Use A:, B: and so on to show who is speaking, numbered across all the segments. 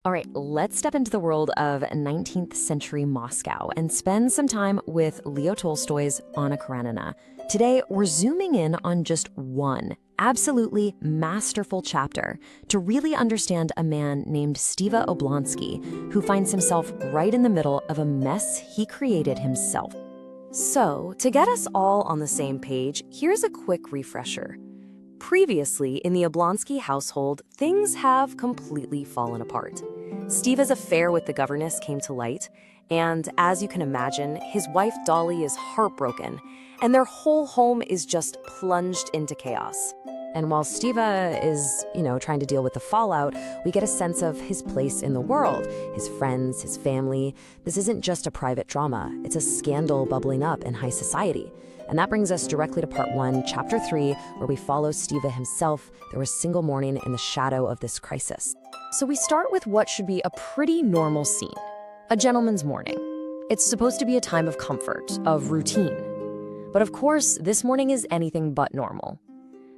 A: All right, let's step into the world of 19th century Moscow and spend some time with Leo Tolstoy's Anna Karenina. Today, we're zooming in on just one absolutely masterful chapter to really understand a man named Stiva Oblonsky, who finds himself right in the middle of a mess he created himself. So, to get us all on the same page, here's a quick refresher. Previously, in the Oblonsky household, things have completely fallen apart. Stiva's affair with the governess came to light, and as you can imagine, his wife Dolly is heartbroken, and their whole home is just plunged into chaos. And while Stiva is, trying to deal with the fallout, we get a sense of his place in the world, his friends, his family. This isn't just a private drama, it's a scandal bubbling up in high society. And that brings us directly to part 1, chapter 3, where we follow Stiva himself through a single morning in the shadow of this crisis. So we start with what should be a pretty normal scene, a gentleman's morning. It's supposed to be a time of comfort, of routine. But of course, this morning is anything but normal.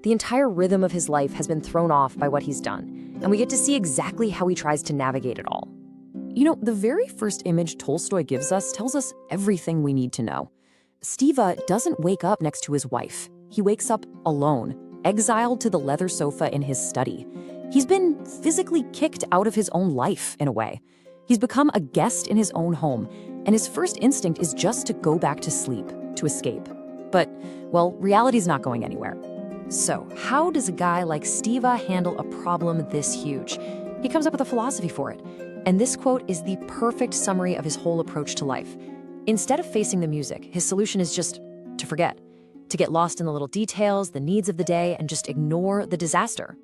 A: The entire rhythm of his life has been thrown off by what he's done, and we get to see exactly how he tries to navigate it all. The very first image Tolstoy gives us tells us everything we need to know. Stiva doesn't wake up next to his wife. He wakes up alone, exiled to the leather sofa in his study. He's been physically kicked out of his own life, in a way. He's become a guest in his own home, and his first instinct is just to go back to sleep, to escape. But, reality's not going anywhere. So, how does a guy like Stiva handle a problem this huge? He comes up with a philosophy for it, and this quote is the perfect summary of his whole approach to life. Instead of facing the music, his solution is just to forget, to get lost in the little details, the needs of the day, and just ignore the disaster.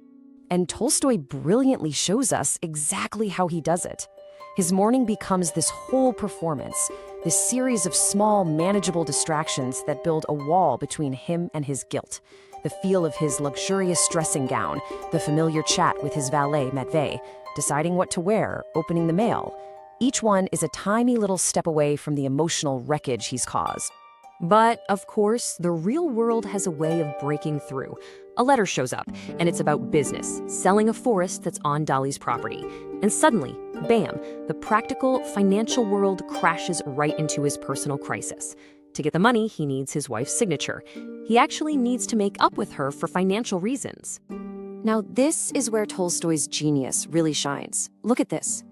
A: And Tolstoy brilliantly shows us exactly how he does it. His morning becomes this whole performance, this series of small, manageable distractions that build a wall between him and his guilt. The feel of his luxurious dressing gown, the familiar chat with his valet, Matvey, deciding what to wear, opening the mail. Each one is a tiny little step away from the emotional wreckage he's caused. But, of course, the real world has a way of breaking through. A letter shows up, and it's about business, selling a forest that's on Dolly's property. And suddenly, bam, the practical, financial world crashes right into his personal crisis. To get the money, he needs his wife's signature. He actually needs to make up with her for financial reasons. Now, this is where Tolstoy's genius really shines. Look at this.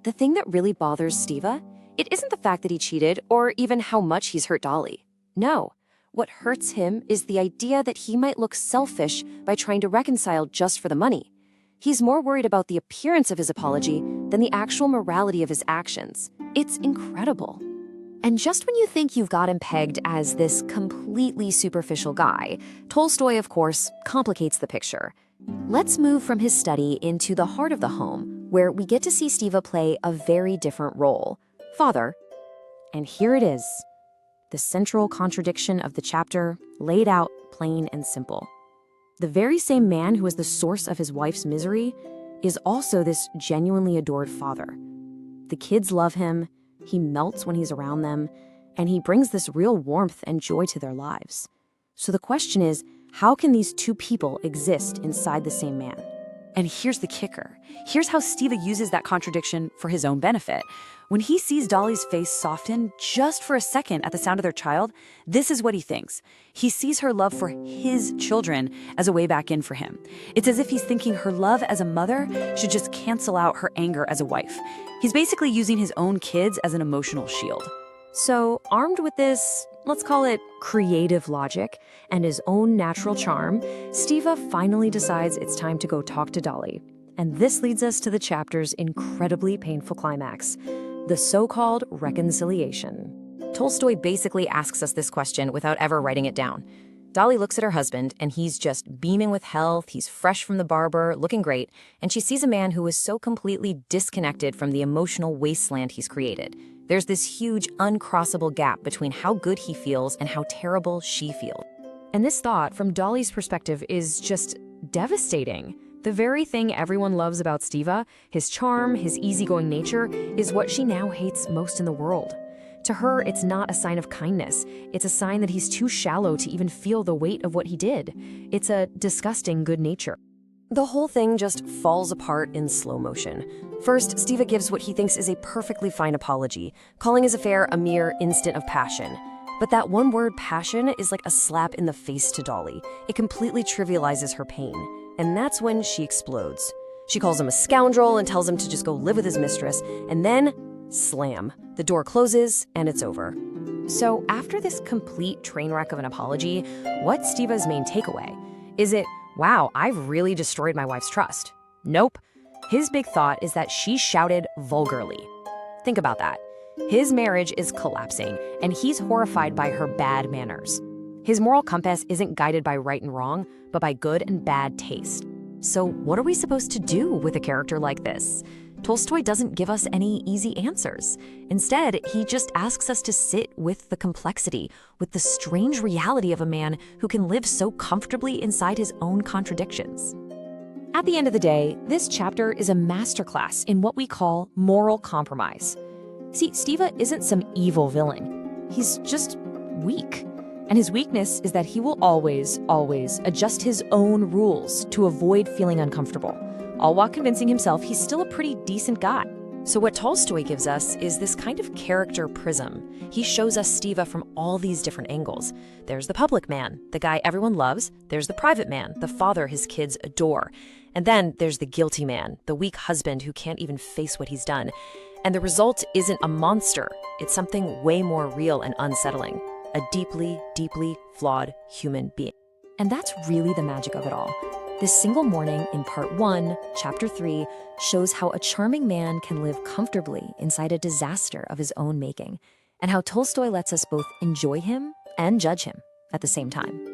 A: The thing that really bothers Stiva, it isn't the fact that he cheated or even how much he's hurt Dolly. No, what hurts him is the idea that he might look selfish by trying to reconcile just for the money. He's more worried about the appearance of his apology than the actual morality of his actions. It's incredible. And just when you think you've got him pegged as this completely superficial guy, Tolstoy, of course, complicates the picture. Let's move from his study into the heart of the home, where we get to see Stiva play a very different role, father. And here it is, the central contradiction of the chapter, laid out plain and simple. The very same man who is the source of his wife's misery is also this genuinely adored father. The kids love him, he melts when he's around them, and he brings this real warmth and joy to their lives. So the question is, how can these two people exist inside the same man? And here's the kicker. Here's how Stiva uses that contradiction for his own benefit. When he sees Dolly's face soften just for a second at the sound of their child, this is what he thinks. He sees her love for his children as a way back in for him. It's as if he's thinking her love as a mother should just cancel out her anger as a wife. He's basically using his own kids as an emotional shield. So, armed with this, let's call it creative logic, and his own natural charm, Stiva finally decides it's time to go talk to Dolly. And this leads us to the chapter's incredibly painful climax, the so-called reconciliation. Tolstoy basically asks us this question without ever writing it down. Dolly looks at her husband, and he's just beaming with health, he's fresh from the barber, looking great, and she sees a man who is so completely disconnected from the emotional wasteland he's created. There's this huge, uncrossable gap between how good he feels and how terrible she feels. And this thought, from Dolly's perspective, is just devastating. The very thing everyone loves about Stiva, his charm, his easygoing nature, is what she now hates most in the world. To her, it's not a sign of kindness. It's a sign that he's too shallow to even feel the weight of what he did. It's a disgusting good nature. The whole thing just falls apart in slow motion. First, Stiva gives what he thinks is a perfectly fine apology, calling his affair a mere instant of passion. But that one word, passion, is like a slap in the face to Dolly. It completely trivializes her pain. And that's when she explodes. She calls him a scoundrel and tells him to just go live with his mistress. And then, slam. The door closes and it's over. So after this complete train wreck of an apology, what's Stiva's main takeaway? Is it, wow, I've really destroyed my wife's trust? Nope. His big thought is that she shouted vulgarly. Think about that. His marriage is collapsing, and he's horrified by her bad manners. His moral compass isn't guided by right and wrong, but by good and bad taste. So what are we supposed to do with a character like this? Tolstoy doesn't give us any easy answers. Instead, he just asks us to sit with the complexity, with the strange reality of a man who can live so comfortably inside his own contradictions. At the end of the day, this chapter is a masterclass in what we call moral compromise. See, Stiva isn't some evil villain. He's just weak. And his weakness is that he will always adjust his own rules to avoid feeling uncomfortable, all while convincing himself he's still a pretty decent guy. So what Tolstoy gives us is this kind of character prism. He shows us Stiva from all these different angles. There's the public man, the guy everyone loves. There's the private man, the father his kids adore. And then there's the guilty man, the weak husband who can't even face what he's done. And the result isn't a monster. It's something way more real and unsettling. A deeply, deeply flawed human being. And that's really the magic of it all. This single morning in part 1, chapter 3, shows how a charming man can live comfortably inside a disaster of his own making, and how Tolstoy lets us both enjoy him and judge him at the same time.